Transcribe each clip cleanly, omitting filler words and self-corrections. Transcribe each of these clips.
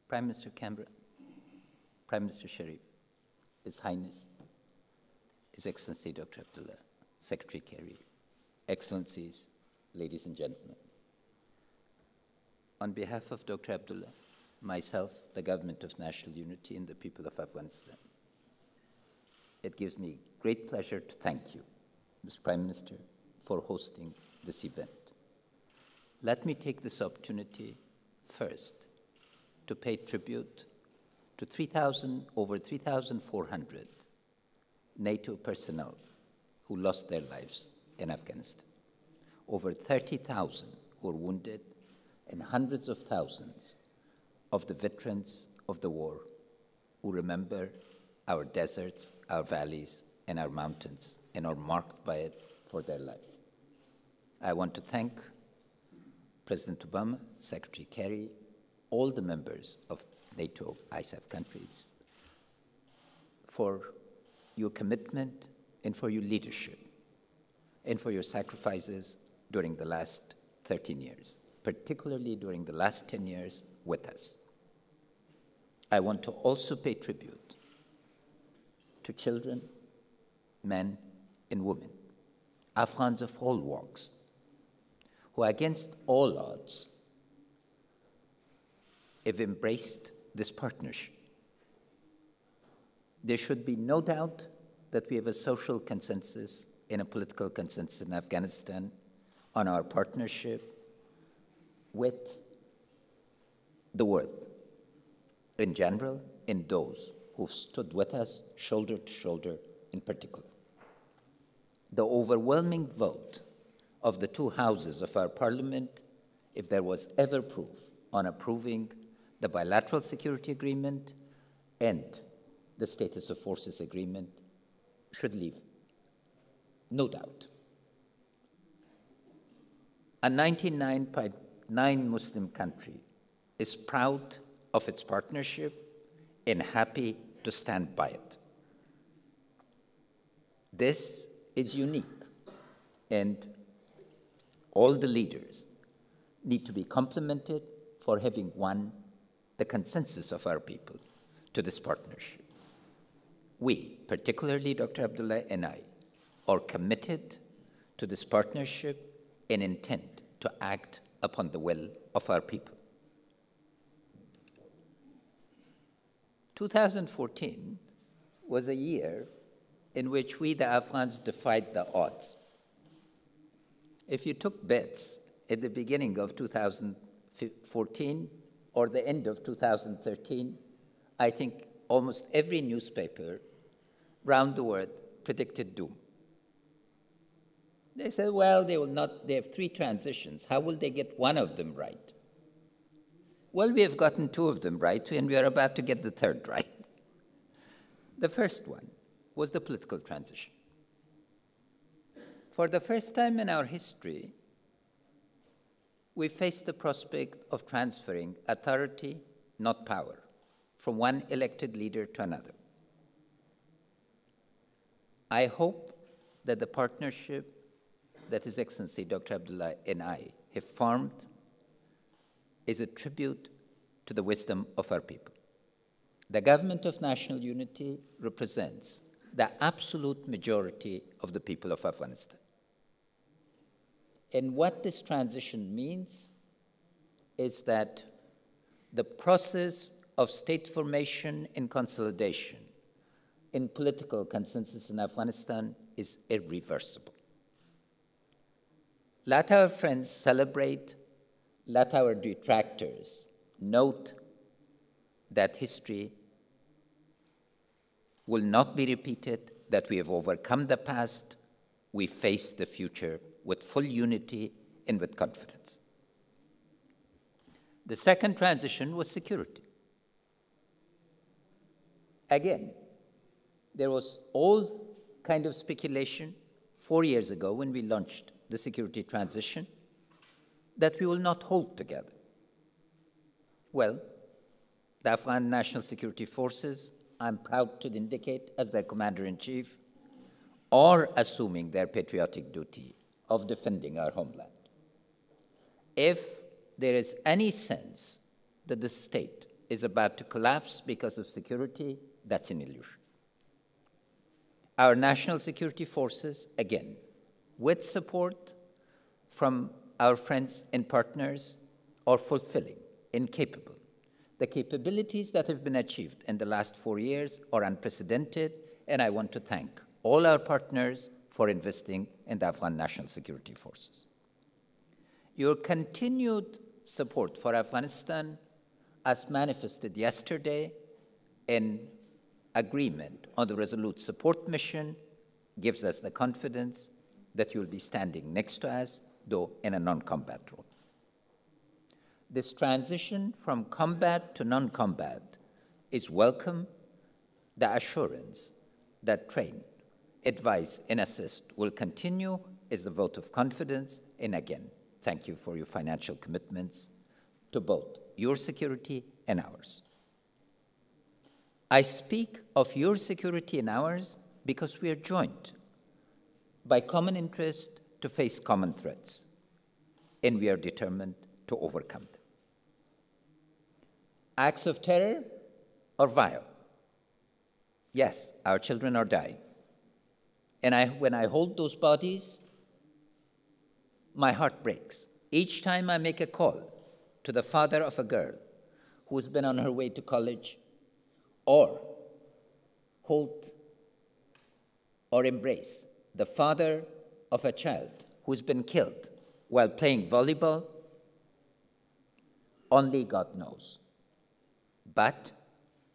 Prime Minister Canberra, Prime Minister Sharif, His Highness, His Excellency Dr. Abdullah, Secretary Kerry, Excellencies, ladies and gentlemen. On behalf of Dr. Abdullah, myself, the Government of National Unity, and the people of Afghanistan, it gives me great pleasure to thank you, Mr. Prime Minister, for hosting this event. Let me take this opportunity first to pay tribute to over 3,400 NATO personnel who lost their lives in Afghanistan, over 30,000 who were wounded, and hundreds of thousands of the veterans of the war who remember our deserts, our valleys, and our mountains, and are marked by it for their life. I want to thank President Obama, Secretary Kerry, all the members of NATO ISAF countries for your commitment and for your leadership and for your sacrifices during the last 13 years, particularly during the last 10 years with us. I want to also pay tribute to children, men, and women, Afghans of all walks, who against all odds have embraced this partnership. There should be no doubt that we have a social consensus and a political consensus in Afghanistan on our partnership with the world in general, and those who've stood with us shoulder to shoulder in particular. The overwhelming vote of the two houses of our parliament, if there was ever proof on approving the bilateral security agreement and the status of forces agreement, should leave no doubt. A 99.9 Muslim country is proud of its partnership and happy to stand by it. This is unique, and all the leaders need to be complimented for having won the consensus of our people to this partnership. We, particularly Dr. Abdullah and I, are committed to this partnership and intend to act upon the will of our people. 2014 was a year in which we, the Afghans, defied the odds. If you took bets at the beginning of 2014 or the end of 2013, I think almost every newspaper around the world predicted doom. They said, well, they have 3 transitions. How will they get one of them right? Well, we have gotten 2 of them right, and we are about to get the 3rd right. The first one was the political transition. For the first time in our history, we faced the prospect of transferring authority, not power, from one elected leader to another. I hope that the partnership that His Excellency Dr. Abdullah and I have formed is a tribute to the wisdom of our people. The Government of National Unity represents the absolute majority of the people of Afghanistan. And what this transition means is that the process of state formation and consolidation in political consensus in Afghanistan is irreversible. Let our friends celebrate, let our detractors note that history will not be repeated, that we have overcome the past, we face the future with full unity and with confidence. The second transition was security. Again, there was all kind of speculation 4 years ago when we launched the security transition that we will not hold together. Well, the Afghan National Security Forces, I'm proud to indicate as their commander-in-chief, are assuming their patriotic duty of defending our homeland. If there is any sense that the state is about to collapse because of security, that's an illusion. Our national security forces, again, with support from our friends and partners, are fulfilling and capable. The capabilities that have been achieved in the last 4 years are unprecedented, and I want to thank all our partners for investing in the Afghan National Security Forces. Your continued support for Afghanistan, as manifested yesterday in agreement on the Resolute Support Mission, gives us the confidence that you'll be standing next to us, though in a non-combat role. This transition from combat to non-combat is welcome. The assurance that train, advise, and assist will continue is the vote of confidence. And again, thank you for your financial commitments to both your security and ours. I speak of your security and ours because we are joined by common interest to face common threats, and we are determined to overcome them. Acts of terror are vile. Yes, our children are dying. And when I hold those bodies, my heart breaks. Each time I make a call to the father of a girl who's been on her way to college, or hold or embrace the father of a child who's been killed while playing volleyball, only God knows. But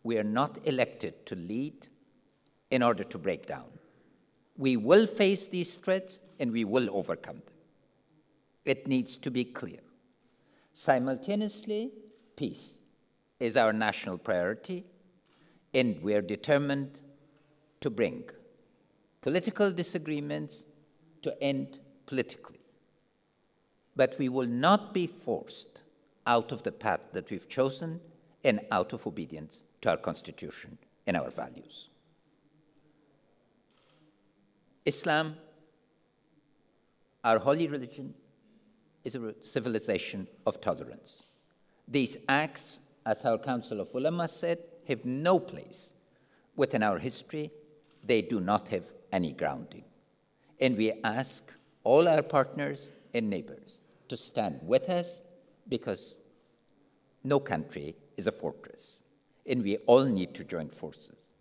we are not elected to lead in order to break down. We will face these threats and we will overcome them. It needs to be clear. Simultaneously, peace is our national priority, and we are determined to bring political disagreements to end politically. But we will not be forced out of the path that we've chosen and out of obedience to our Constitution and our values. Islam, our holy religion, is a civilization of tolerance. These acts, as our Council of Ulama said, have no place within our history. They do not have any grounding. And we ask all our partners and neighbors to stand with us, because no country is a fortress, and we all need to join forces.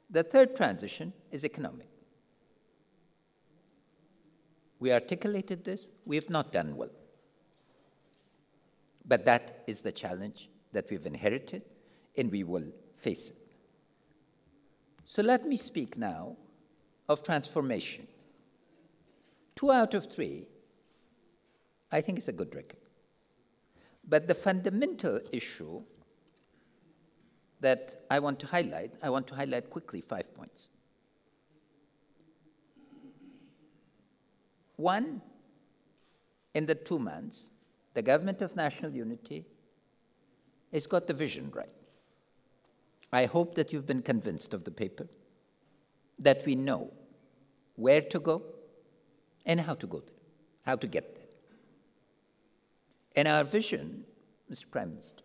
The third transition is economic. We articulated this. We have not done well. But that is the challenge that we've inherited, and we will face it. So let me speak now of transformation. 2 out of 3, I think, is a good record. But the fundamental issue that I want to highlight quickly 5 points. One, in the 2 months, the Government of National Unity has got the vision right. I hope that you've been convinced of the paper, that we know where to go and how to go there, how to get there. And our vision, Mr. Prime Minister,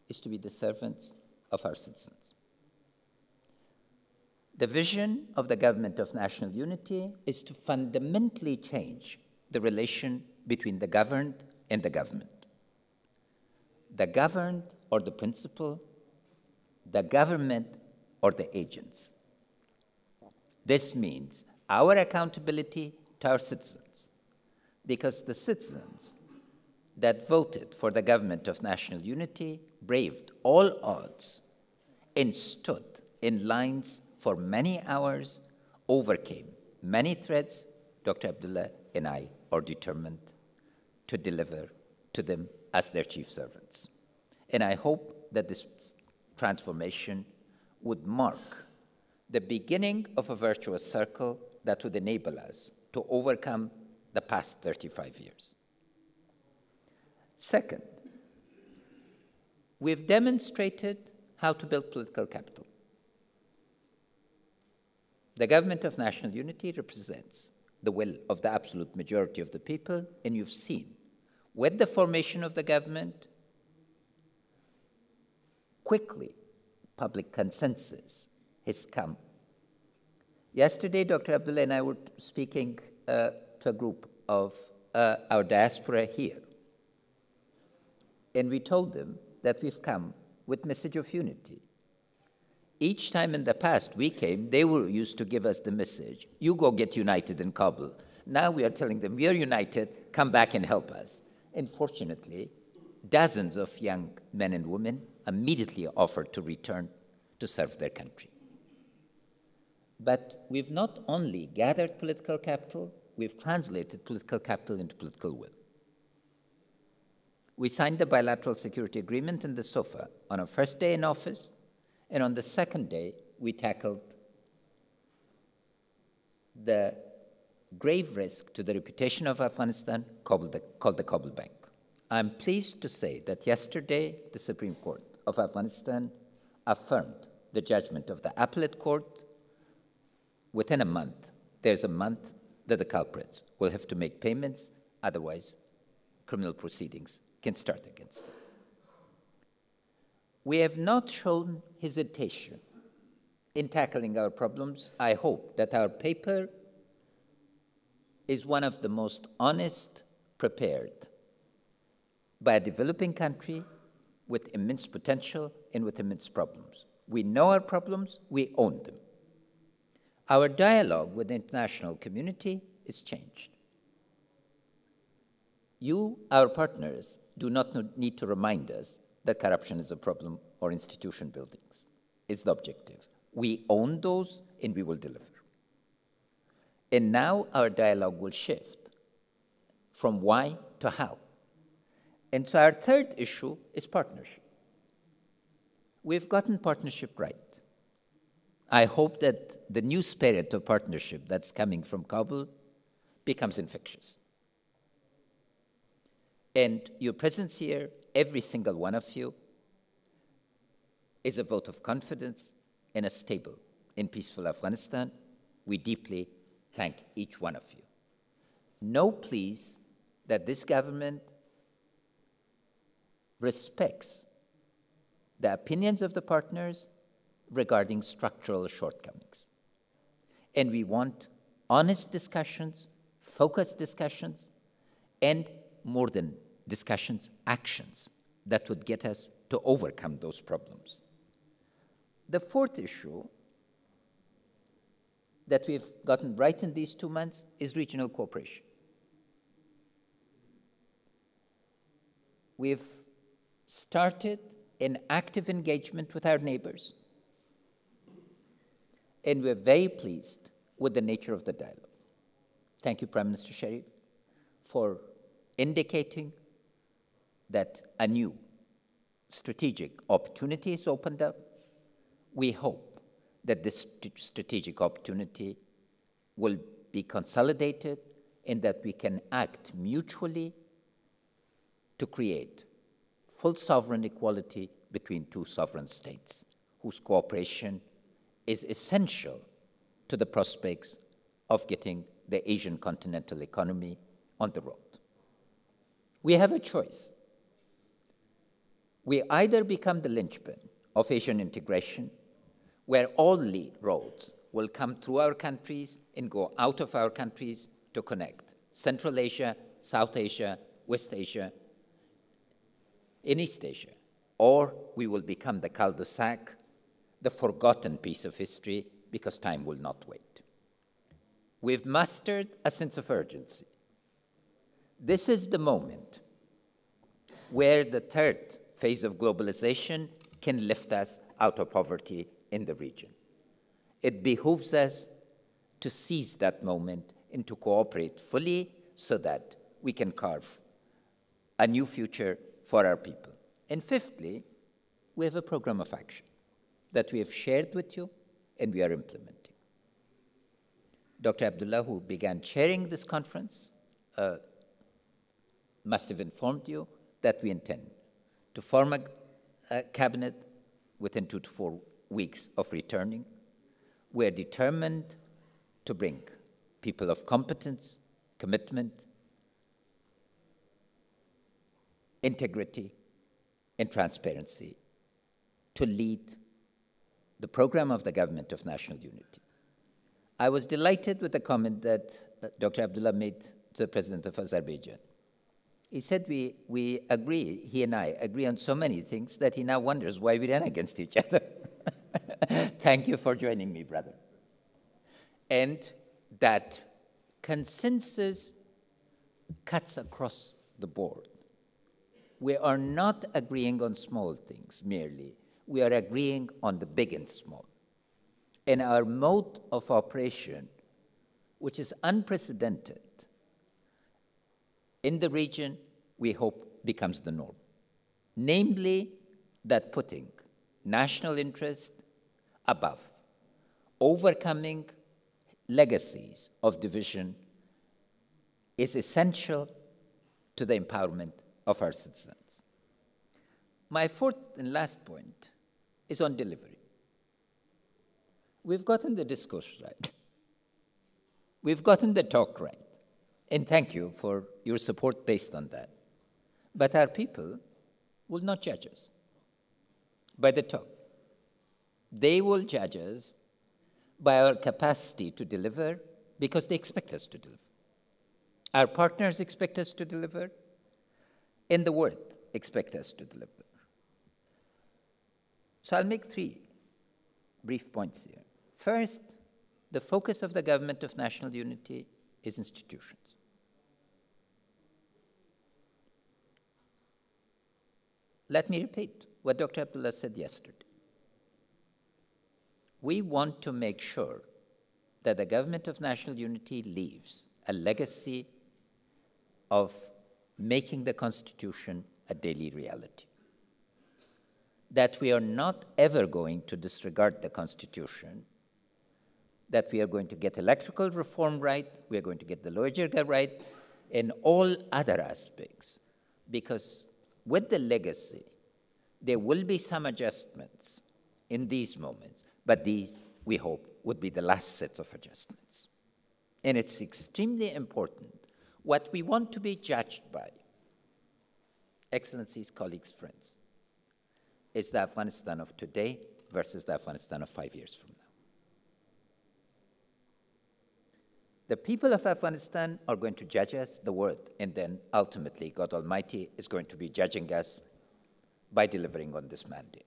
is to be the servants of our citizens. The vision of the Government of National Unity is to fundamentally change the relation between the governed and the government. The governed or the principal, the government or the agents. This means our accountability to our citizens, because the citizens that voted for the Government of National Unity braved all odds and stood in lines for many hours, overcame many threats. Dr. Abdullah and I are determined to deliver to them as their chief servants. And I hope that this transformation would mark the beginning of a virtuous circle that would enable us to overcome the past 35 years. Second, we've demonstrated how to build political capital. The Government of National Unity represents the will of the absolute majority of the people, and you've seen, with the formation of the government, quickly public consensus has come. Yesterday, Dr. Abdullah and I were speaking to a group of our diaspora here, and we told them that we've come with message of unity. Each time in the past we came, they were used to give us the message, you go get united in Kabul. Now we are telling them, we are united, come back and help us. And fortunately, dozens of young men and women immediately offered to return to serve their country. But we've not only gathered political capital, we've translated political capital into political will. We signed the bilateral security agreement in the SOFA on our first day in office, and on the second day, we tackled the grave risk to the reputation of Afghanistan called the Kabul Bank. I'm pleased to say that yesterday, the Supreme Court of Afghanistan affirmed the judgment of the appellate court. Within a month, there's a month that the culprits will have to make payments, otherwise criminal proceedings can start against them. We have not shown hesitation in tackling our problems. I hope that our paper is one of the most honest prepared by a developing country with immense potential and with immense problems. We know our problems, we own them. Our dialogue with the international community is changed. You, our partners, do not need to remind us that corruption is a problem or institution buildings is the objective. We own those and we will deliver. And now our dialogue will shift from why to how. And so our third issue is partnership. We've gotten partnership right. I hope that the new spirit of partnership that's coming from Kabul becomes infectious. And your presence here, every single one of you, is a vote of confidence in a stable and peaceful Afghanistan. We deeply thank each one of you. Know, please, that this government respects the opinions of the partners regarding structural shortcomings. And we want honest discussions, focused discussions, and more than discussions, actions that would get us to overcome those problems. The fourth issue that we've gotten right in these 2 months is regional cooperation. We've started an active engagement with our neighbors, and we're very pleased with the nature of the dialogue. Thank you, Prime Minister Sharif, for indicating that a new strategic opportunity is opened up. We hope that this strategic opportunity will be consolidated and that we can act mutually to create full sovereign equality between two sovereign states whose cooperation is essential to the prospects of getting the Asian continental economy on the road. We have a choice. We either become the linchpin of Asian integration, where all roads will come through our countries and go out of our countries to connect Central Asia, South Asia, West Asia, and East Asia, or we will become the cul-de-sac, the forgotten piece of history, because time will not wait. We've mustered a sense of urgency. This is the moment where the third phase of globalization can lift us out of poverty in the region. It behooves us to seize that moment and to cooperate fully so that we can carve a new future for our people. And fifthly, we have a program of action that we have shared with you and we are implementing. Dr. Abdullah, who began chairing this conference, must have informed you that we intend to form a cabinet within 2 to 4 weeks of returning. We are determined to bring people of competence, commitment, integrity, and transparency to lead the program of the Government of National Unity. I was delighted with the comment that Dr. Abdullah made to the President of Azerbaijan. He said we agree, he and I agree on so many things that he now wonders why we ran against each other. Thank you for joining me, brother. And that consensus cuts across the board. We are not agreeing on small things merely. We are agreeing on the big and small. And our mode of operation, which is unprecedented in the region, we hope becomes the norm. Namely, that putting national interest above, overcoming legacies of division is essential to the empowerment of our citizens. My fourth and last point is on delivery. We've gotten the discourse right. We've gotten the talk right. And thank you for your support based on that. But our people will not judge us by the talk. They will judge us by our capacity to deliver because they expect us to deliver. Our partners expect us to deliver, and the world expect us to deliver. So I'll make three brief points here. First, the focus of the Government of National Unity is institutions. Let me repeat what Dr. Abdullah said yesterday. We want to make sure that the Government of National Unity leaves a legacy of making the Constitution a daily reality. That we are not ever going to disregard the Constitution, that we are going to get electoral reform right, we are going to get the Lower Jirga right, and all other aspects. Because with the legacy, there will be some adjustments in these moments, but these, we hope, would be the last sets of adjustments. And it's extremely important what we want to be judged by, Excellencies, colleagues, friends, is the Afghanistan of today versus the Afghanistan of 5 years from now. The people of Afghanistan are going to judge us, the world, and then ultimately God Almighty is going to be judging us by delivering on this mandate.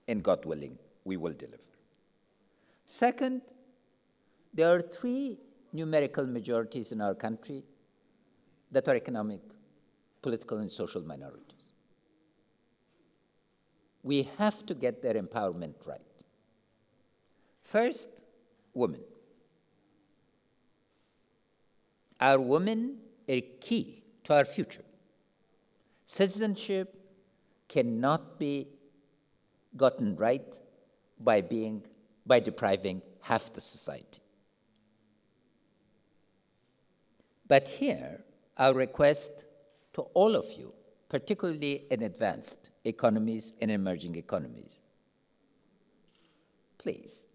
And God willing, we will deliver. Second, there are three numerical majorities in our country that are economic, political, and social minorities. We have to get their empowerment right. First, women. Our women are key to our future. Citizenship cannot be gotten right by depriving half the society. But here, our request to all of you, particularly in advanced economies and emerging economies, please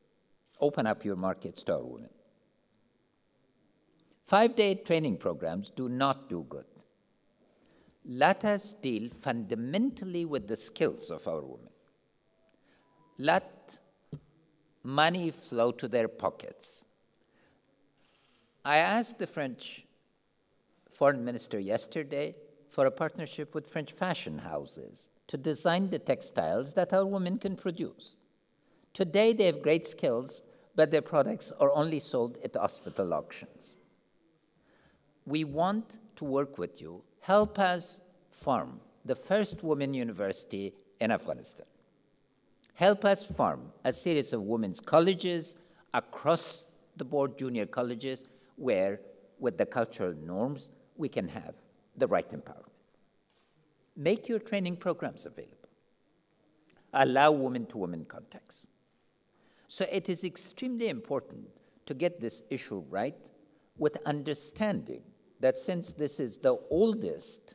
open up your markets to our women. 5-day training programs do not do good. Let us deal fundamentally with the skills of our women. Let money flow to their pockets. I asked the French foreign minister yesterday for a partnership with French fashion houses to design the textiles that our women can produce. Today they have great skills, but their products are only sold at hospital auctions. We want to work with you. Help us form the first women university in Afghanistan. Help us form a series of women's colleges across the board, junior colleges, where, with the cultural norms, we can have the right empowerment. Make your training programs available. Allow women-to-women contacts. So it is extremely important to get this issue right with understanding that since this is the oldest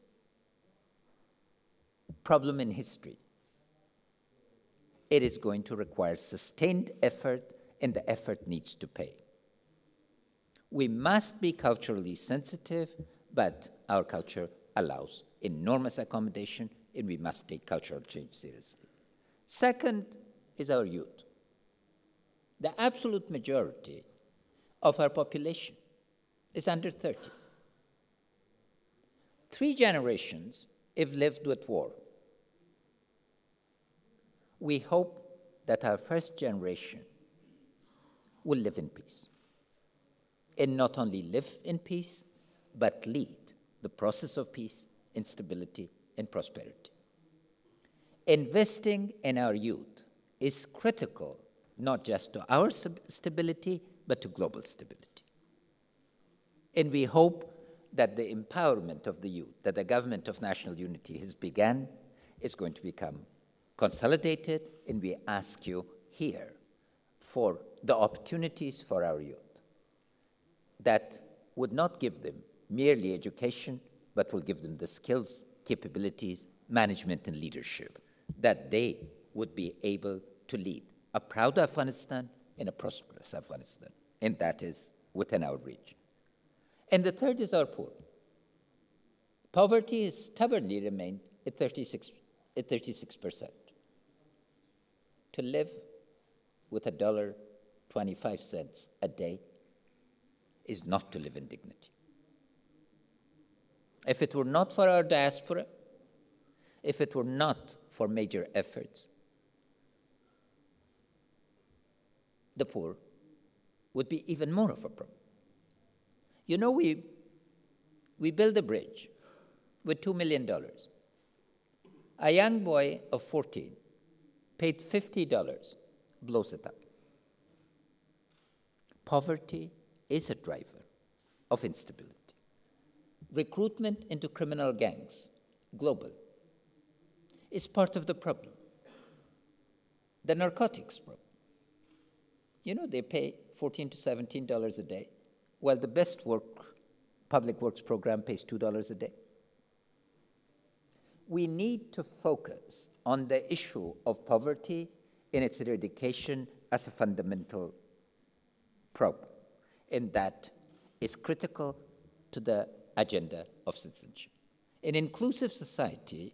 problem in history, it is going to require sustained effort, and the effort needs to pay. We must be culturally sensitive, but our culture allows enormous accommodation, and we must take cultural change seriously. Second is our youth. The absolute majority of our population is under 30. 3 generations have lived with war. We hope that our first generation will live in peace. And not only live in peace, but lead the process of peace, instability, and prosperity. Investing in our youth is critical, not just to our stability, but to global stability. And we hope that the empowerment of the youth that the Government of National Unity has begun is going to become consolidated, and we ask you here for the opportunities for our youth that would not give them merely education, but will give them the skills, capabilities, management, and leadership that they would be able to lead a proud Afghanistan and a prosperous Afghanistan, and that is within our reach. And the third is our poor. Poverty has stubbornly remained at 36%. To live with $1.25 a day is not to live in dignity. If it were not for our diaspora, if it were not for major efforts, the poor would be even more of a problem. You know, we built a bridge with $2 million. A young boy of 14 paid $50, blows it up. Poverty is a driver of instability. Recruitment into criminal gangs, global, is part of the problem. The narcotics problem. You know, they pay $14 to $17 a day, while the best public works program pays $2 a day. We need to focus on the issue of poverty in its eradication as a fundamental problem, and that is critical to the agenda of citizenship. An inclusive society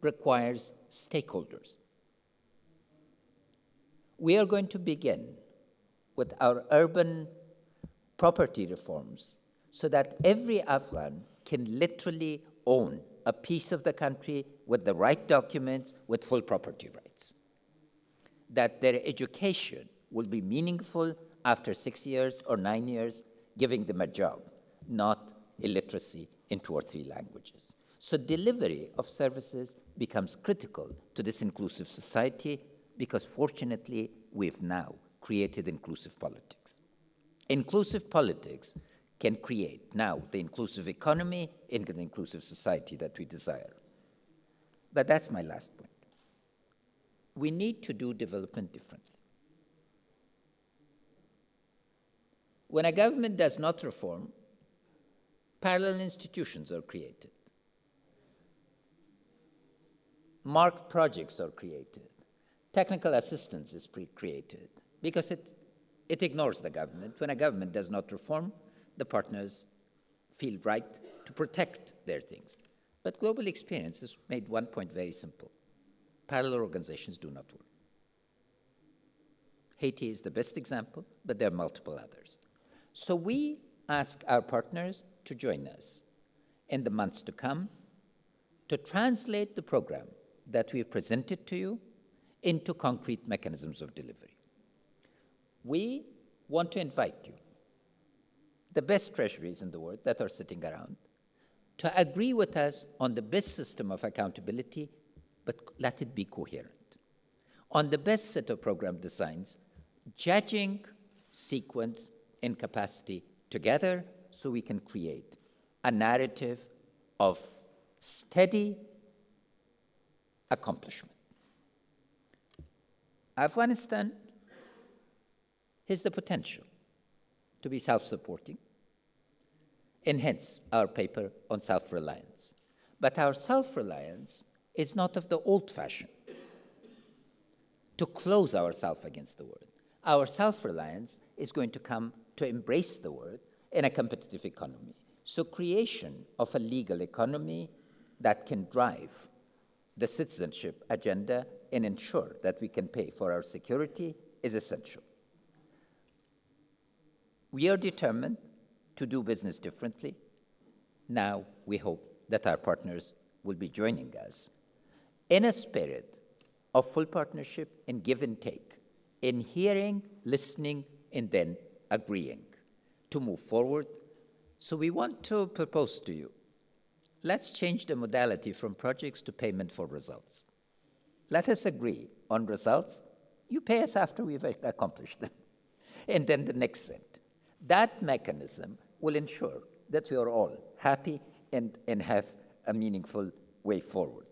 requires stakeholders. We are going to begin with our urban property reforms so that every Afghan can literally own a piece of the country with the right documents, with full property rights. That their education will be meaningful after 6 years or 9 years, giving them a job, not illiteracy in 2 or 3 languages. So delivery of services becomes critical to this inclusive society because fortunately we've now created inclusive politics. Inclusive politics can create now the inclusive economy and the inclusive society that we desire. But that's my last point. We need to do development differently. When a government does not reform, parallel institutions are created. Marked projects are created. Technical assistance is created because it ignores the government. When a government does not reform, the partners feel right to protect their things. But global experience has made one point very simple. Parallel organizations do not work. Haiti is the best example, but there are multiple others. So we ask our partners to join us in the months to come to translate the program that we've presented to you into concrete mechanisms of delivery. We want to invite you, the best treasuries in the world that are sitting around, to agree with us on the best system of accountability, but let it be coherent. On the best set of program designs, judging sequence and capacity together so we can create a narrative of steady accomplishment. Afghanistan has the potential to be self-supporting, and hence our paper on self-reliance. But our self-reliance is not of the old fashion, to close ourselves against the world. Our self-reliance is going to come to embrace the world in a competitive economy. So creation of a legal economy that can drive the citizenship agenda and ensure that we can pay for our security is essential. We are determined to do business differently. Now we hope that our partners will be joining us in a spirit of full partnership and give and take, in hearing, listening, and then agreeing to move forward. So we want to propose to you, let's change the modality from projects to payment for results. Let us agree on results. You pay us after we've accomplished them. And then the next set. That mechanism will ensure that we are all happy and have a meaningful way forward.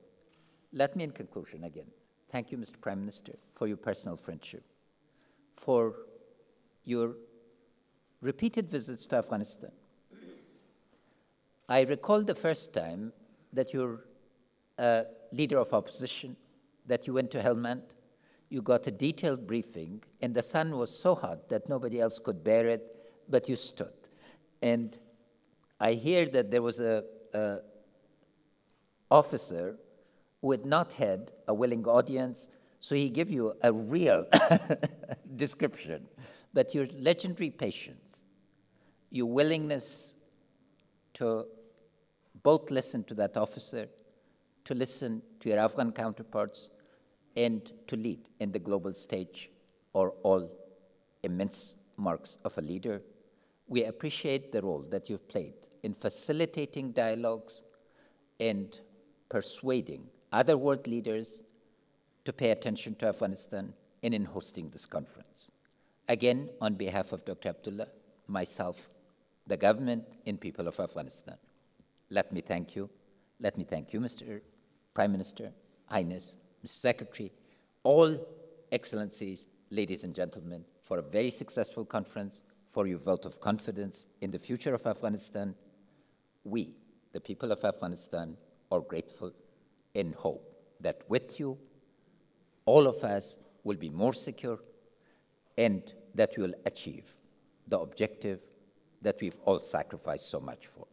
Let me, in conclusion, again, thank you, Mr. Prime Minister, for your personal friendship, for your repeated visits to Afghanistan. I recall the first time that you're a leader of opposition, that you went to Helmand, you got a detailed briefing, and the sun was so hot that nobody else could bear it, but you stood. And I hear that there was a officer who had not had a willing audience, so he gave you a real description. But your legendary patience, your willingness to both listen to that officer, to listen to your Afghan counterparts, and to lead in the global stage are all immense marks of a leader. We appreciate the role that you've played in facilitating dialogues and persuading other world leaders to pay attention to Afghanistan and in hosting this conference. Again, on behalf of Dr. Abdullah, myself, the government, and people of Afghanistan, let me thank you. Let me thank you, Mr. Prime Minister, Highness, Mr. Secretary, all excellencies, ladies and gentlemen, for a very successful conference, for your vote of confidence in the future of Afghanistan. We, the people of Afghanistan, are grateful and hope that with you, all of us will be more secure and that we will achieve the objective that we've all sacrificed so much for,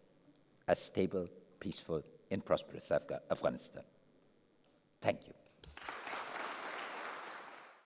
a stable, peaceful, and prosperous Afghanistan. Thank you.